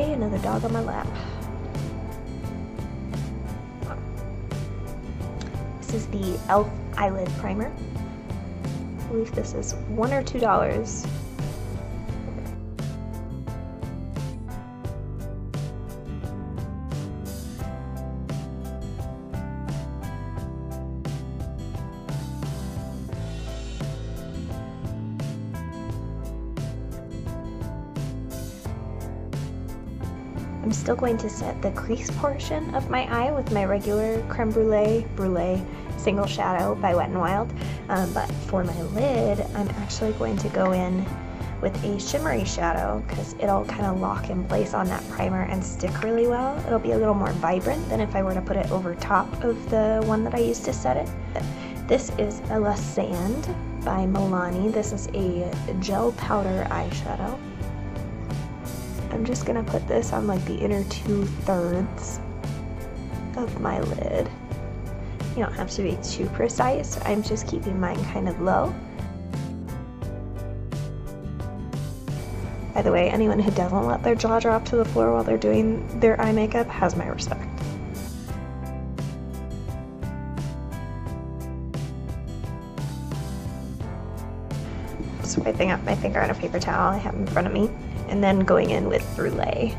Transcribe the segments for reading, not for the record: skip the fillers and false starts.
Yay, another dog on my lap. This is the e.l.f. eyelid primer. I believe this is $1 or $2. I'm still going to set the crease portion of my eye with my regular Creme Brulee single shadow by Wet n Wild, but for my lid I'm actually going to go in with a shimmery shadow because it'll kind of lock in place on that primer and stick really well. It'll be a little more vibrant than if I were to put it over top of the one that I used to set it. This is La Sand by Milani. This is a gel powder eyeshadow. I'm just gonna put this on like the inner 2/3 of my lid. You don't have to be too precise. I'm just keeping mine kind of low. By the way, anyone who doesn't let their jaw drop to the floor while they're doing their eye makeup has my respect. Swiping up my finger on a paper towel I have in front of me, and then going in with Brulee.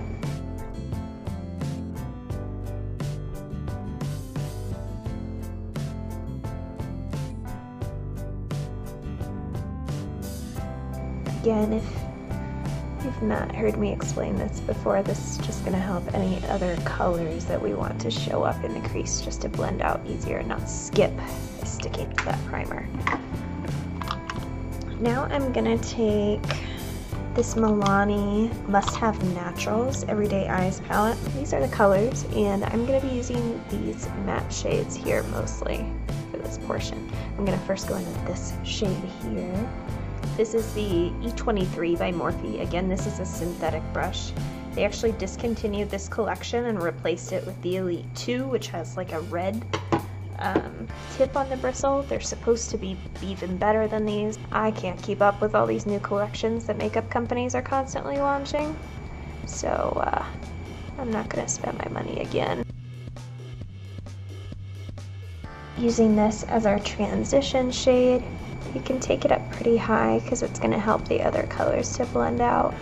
Again, if you've not heard me explain this before, this is just going to help any other colors that we want to show up in the crease just to blend out easier and not skip sticking to that primer. Now I'm going to take this Milani Must Have Naturals Everyday Eyes palette. These are the colors, and I'm going to be using these matte shades here mostly for this portion. I'm going to first go in with this shade here. This is the E23 by Morphe. Again, this is a synthetic brush. They actually discontinued this collection and replaced it with the Elite 2, which has like a red tip on the bristle. They're supposed to be even better than these. I can't keep up with all these new collections that makeup companies are constantly launching, so I'm not gonna spend my money again. Using this as our transition shade, you can take it up pretty high because it's gonna help the other colors to blend out.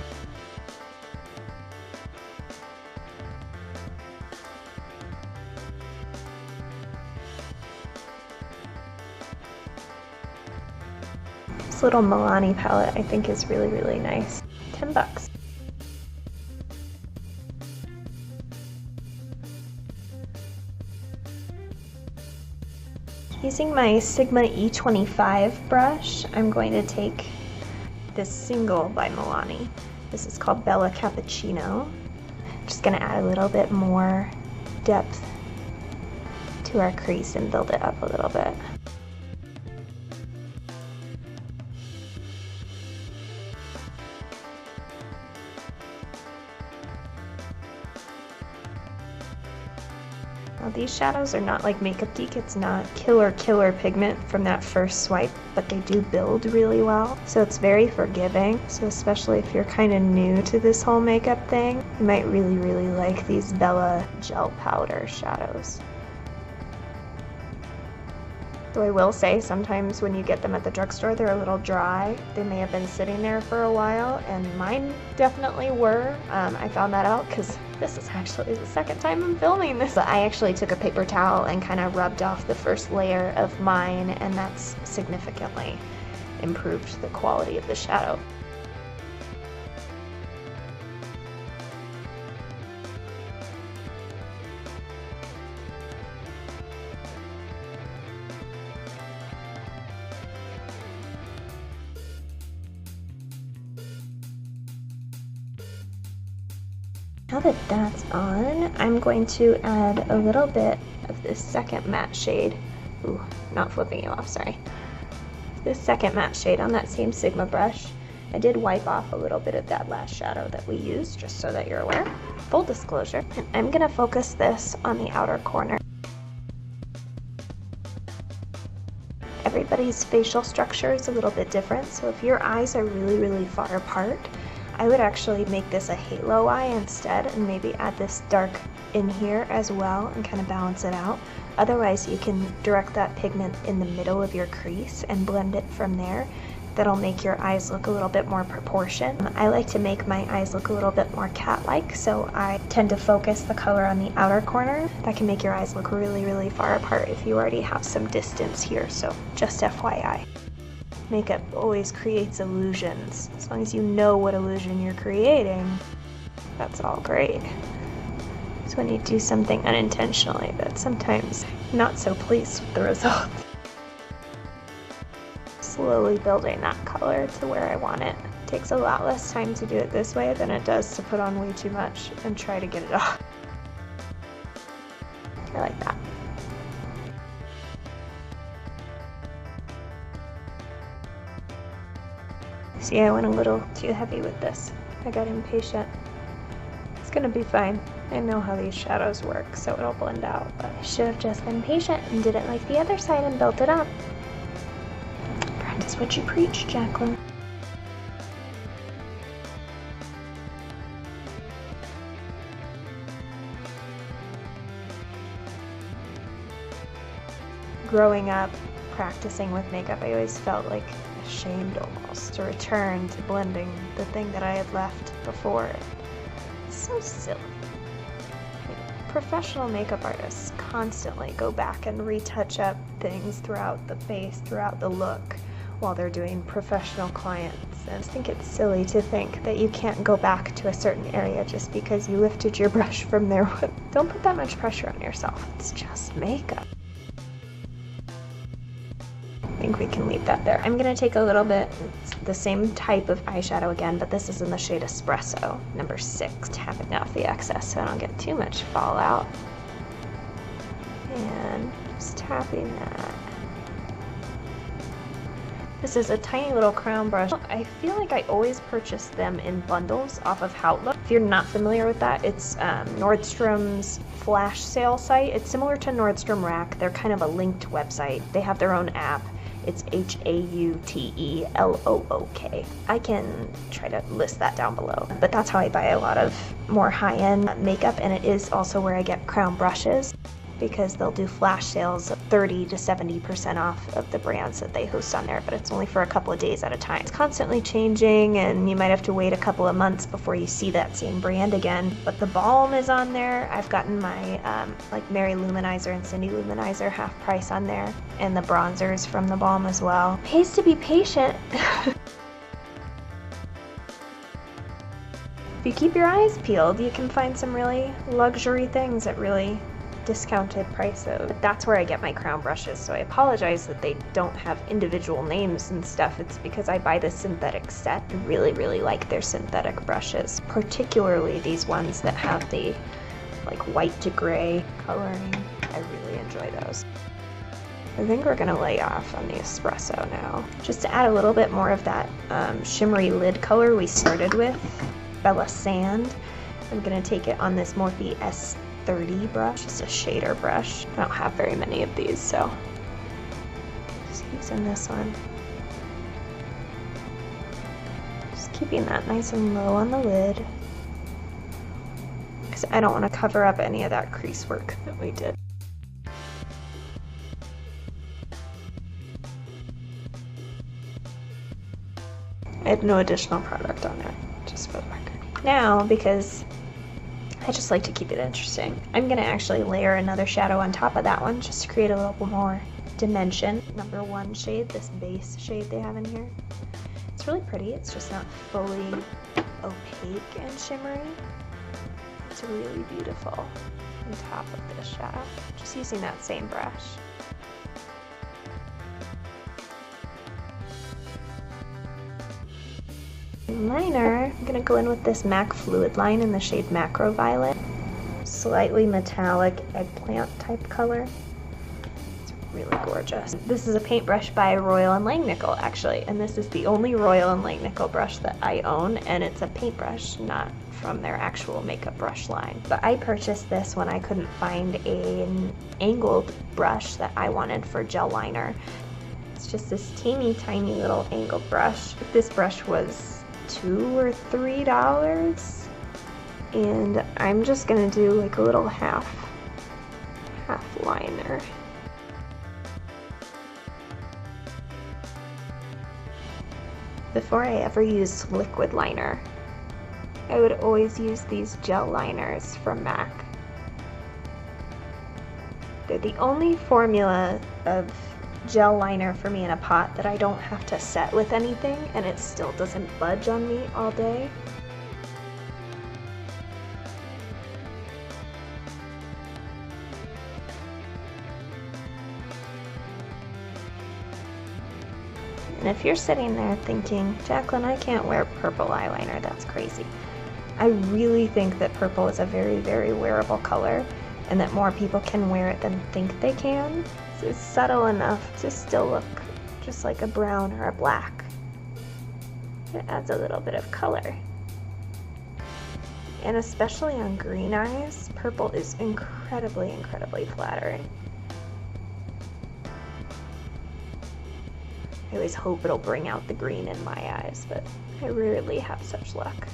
This little Milani palette I think is really, really nice. $10. Using my Sigma E25 brush, I'm going to take this single by Milani. This is called Bella Cappuccino. Just gonna add a little bit more depth to our crease and build it up a little bit. Now these shadows are not like Makeup Geek. It's not killer pigment from that first swipe, but they do build really well. So it's very forgiving. So especially if you're kind of new to this whole makeup thing, you might really like these Bella gel powder shadows. So I will say sometimes when you get them at the drugstore, they're a little dry. They may have been sitting there for a while, and mine definitely were. I found that out because this is actually the second time I'm filming this. I actually took a paper towel and kind of rubbed off the first layer of mine, and that's significantly improved the quality of the shadow. Now that that's on, I'm going to add a little bit of this second matte shade. Ooh, not flipping you off, sorry. This second matte shade on that same Sigma brush. I did wipe off a little bit of that last shadow that we used, just so that you're aware. Full disclosure. And I'm gonna focus this on the outer corner. Everybody's facial structure is a little bit different, so if your eyes are really far apart, I would actually make this a halo eye instead and maybe add this dark in here as well and kind of balance it out. Otherwise, you can direct that pigment in the middle of your crease and blend it from there. That'll make your eyes look a little bit more proportioned. I like to make my eyes look a little bit more cat-like, so I tend to focus the color on the outer corner. That can make your eyes look really, really far apart if you already have some distance here, so just FYI. Makeup always creates illusions. As long as you know what illusion you're creating, that's all great. It's when you do something unintentionally that sometimes I'm not so pleased with the result. Slowly building that color to where I want it. It takes a lot less time to do it this way than it does to put on way too much and try to get it off. I like that. See, I went a little too heavy with this. I got impatient. It's gonna be fine. I know how these shadows work, so it'll blend out, but I should have just been patient and did it like the other side and built it up. Practice what you preach, Jaclyn. Growing up, practicing with makeup, I always felt like ashamed almost to return to blending the thing that I had left before. It's so silly. Professional makeup artists constantly go back and retouch up things throughout the face, throughout the look, while they're doing professional clients. And I think it's silly to think that you can't go back to a certain area just because you lifted your brush from there. Don't put that much pressure on yourself. It's just makeup. I think we can leave that there. I'm gonna take a little bit, it's the same type of eyeshadow again, but this is in the shade Espresso, number 6. Tapping off the excess so I don't get too much fallout. And just tapping that. This is a tiny little crown brush. I feel like I always purchase them in bundles off of Outlook. If you're not familiar with that, it's Nordstrom's flash sale site. It's similar to Nordstrom Rack. They're kind of a linked website. They have their own app. It's Hautelook. I can try to list that down below. But that's how I buy a lot of more high-end makeup, and it is also where I get crown brushes, because they'll do flash sales of 30 to 70% off of the brands that they host on there, but it's only for a couple of days at a time. It's constantly changing, and you might have to wait a couple of months before you see that same brand again. But the balm is on there. I've gotten my like Mary Luminizer and Cindy Luminizer half price on there, and the bronzers from the balm as well. Pays to be patient. If you keep your eyes peeled, you can find some really luxury things at really discounted prices. But that's where I get my crown brushes, so I apologize that they don't have individual names and stuff. It's because I buy the synthetic set. I really, really like their synthetic brushes, particularly these ones that have the like white to gray coloring. I really enjoy those. I think we're gonna lay off on the Espresso now, just to add a little bit more of that shimmery lid color we started with, Bella Sand. I'm gonna take it on this Morphe S30 brush, just a shader brush. I don't have very many of these, so just using this one. Just keeping that nice and low on the lid, because I don't want to cover up any of that crease work that we did. I had no additional product on there, just for the record. Now, because I just like to keep it interesting, I'm gonna actually layer another shadow on top of that one just to create a little more dimension. Number 1 shade, this base shade they have in here. It's really pretty, it's just not fully opaque and shimmery. It's really beautiful on top of this shadow. Just using that same brush. Liner, I'm gonna go in with this MAC Fluidline in the shade Macroviolet. Slightly metallic eggplant type color. It's really gorgeous. This is a paintbrush by Royal and Langnickel, actually, and this is the only Royal and Langnickel brush that I own, and it's a paintbrush, not from their actual makeup brush line. But I purchased this when I couldn't find an angled brush that I wanted for gel liner. It's just this teeny tiny little angled brush. If this brush was $2 or $3, and I'm just gonna do like a little half liner. Before I ever used liquid liner, I would always use these gel liners from MAC. They're the only formula of gel liner for me in a pot that I don't have to set with anything, and it still doesn't budge on me all day. And if you're sitting there thinking, Jaclyn, I can't wear purple eyeliner, that's crazy. I really think that purple is a very, very wearable color, and that more people can wear it than think they can. It's subtle enough to still look just like a brown or a black. It adds a little bit of color. And especially on green eyes, purple is incredibly, incredibly flattering. I always hope it'll bring out the green in my eyes, but I rarely have such luck.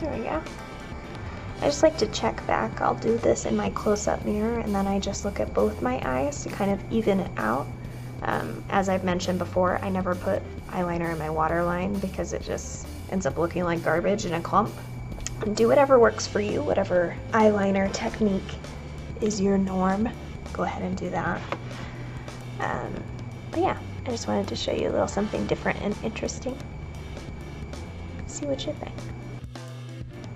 There we go. I just like to check back. I'll do this in my close-up mirror, and then I just look at both my eyes to kind of even it out. As I've mentioned before, I never put eyeliner in my waterline because it just ends up looking like garbage in a clump. Do whatever works for you, whatever eyeliner technique is your norm. Go ahead and do that. But yeah, I just wanted to show you a little something different and interesting. See what you think.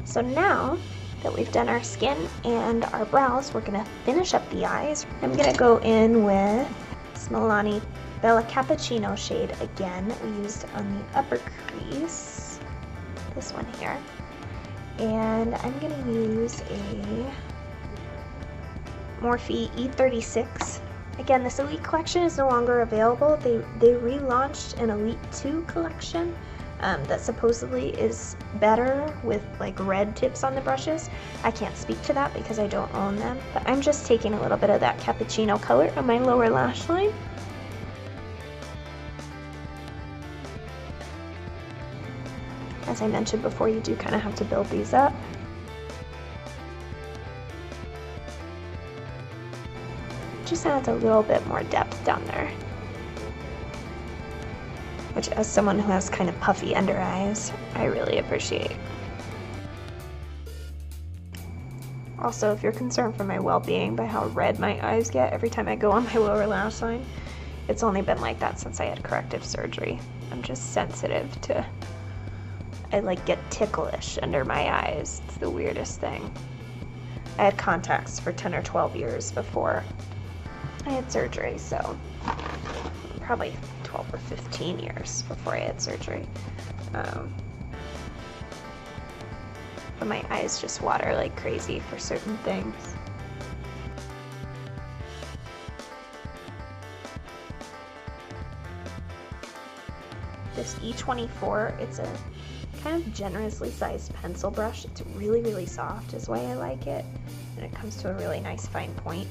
So now that we've done our skin and our brows, we're gonna finish up the eyes. I'm gonna go in with this Milani Bella Cappuccino shade again that we used on the upper crease. This one here. And I'm gonna use a Morphe E36. Again, this Elite collection is no longer available. They relaunched an Elite 2 collection that supposedly is better with like red tips on the brushes. I can't speak to that because I don't own them, but I'm just taking a little bit of that cappuccino color on my lower lash line. As I mentioned before, you do kind of have to build these up. Just adds a little bit more depth down there, which as someone who has kind of puffy under eyes, I really appreciate. Also, if you're concerned for my well-being by how red my eyes get every time I go on my lower lash line, it's only been like that since I had corrective surgery. I'm just sensitive to, I like get ticklish under my eyes. It's the weirdest thing. I had contacts for 10 or 12 years before I had surgery, so probably 12 or 15 years before I had surgery. But my eyes just water like crazy for certain things. This E24, it's a kind of generously sized pencil brush. It's really, really soft is why I like it, and it comes to a really nice fine point.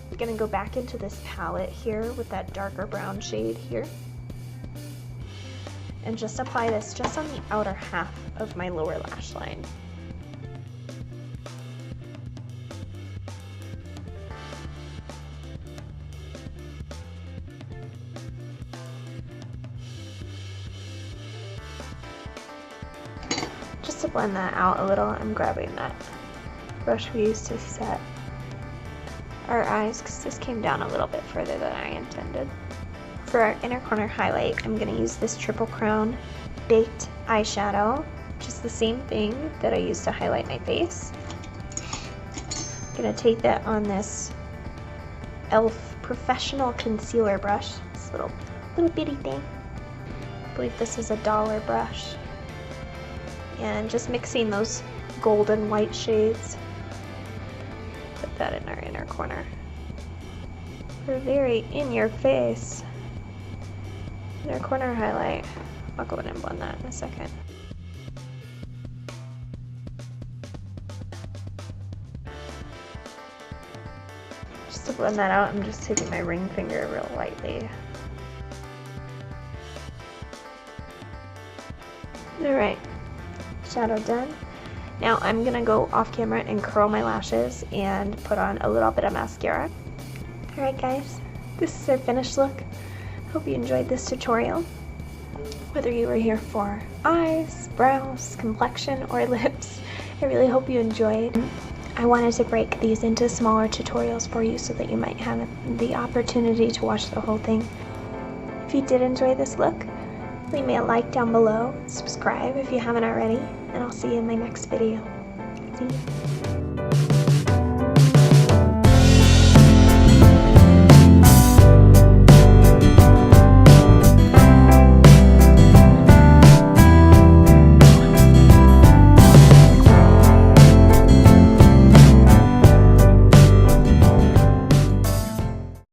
I'm gonna go back into this palette here with that darker brown shade here, and just apply this just on the outer half of my lower lash line. Just to blend that out a little, I'm grabbing that brush we used to set our eyes because this came down a little bit further than I intended. For our inner corner highlight, I'm going to use this Triple Crown Baked eyeshadow, which is the same thing that I use to highlight my face. I'm going to take that on this e.l.f. Professional Concealer brush, this little bitty thing. I believe this is a $1 brush. And just mixing those golden white shades. Put that in our inner corner. For very in your face, inner corner highlight. I'll go in and blend that in a second. Just to blend that out, I'm just taking my ring finger real lightly. Alright, shadow done. Now I'm gonna go off camera and curl my lashes and put on a little bit of mascara. Alright guys, this is our finished look. Hope you enjoyed this tutorial. Whether you were here for eyes, brows, complexion, or lips, I really hope you enjoyed. I wanted to break these into smaller tutorials for you so that you might have the opportunity to watch the whole thing. If you did enjoy this look, leave me a like down below, subscribe if you haven't already, and I'll see you in my next video. See you.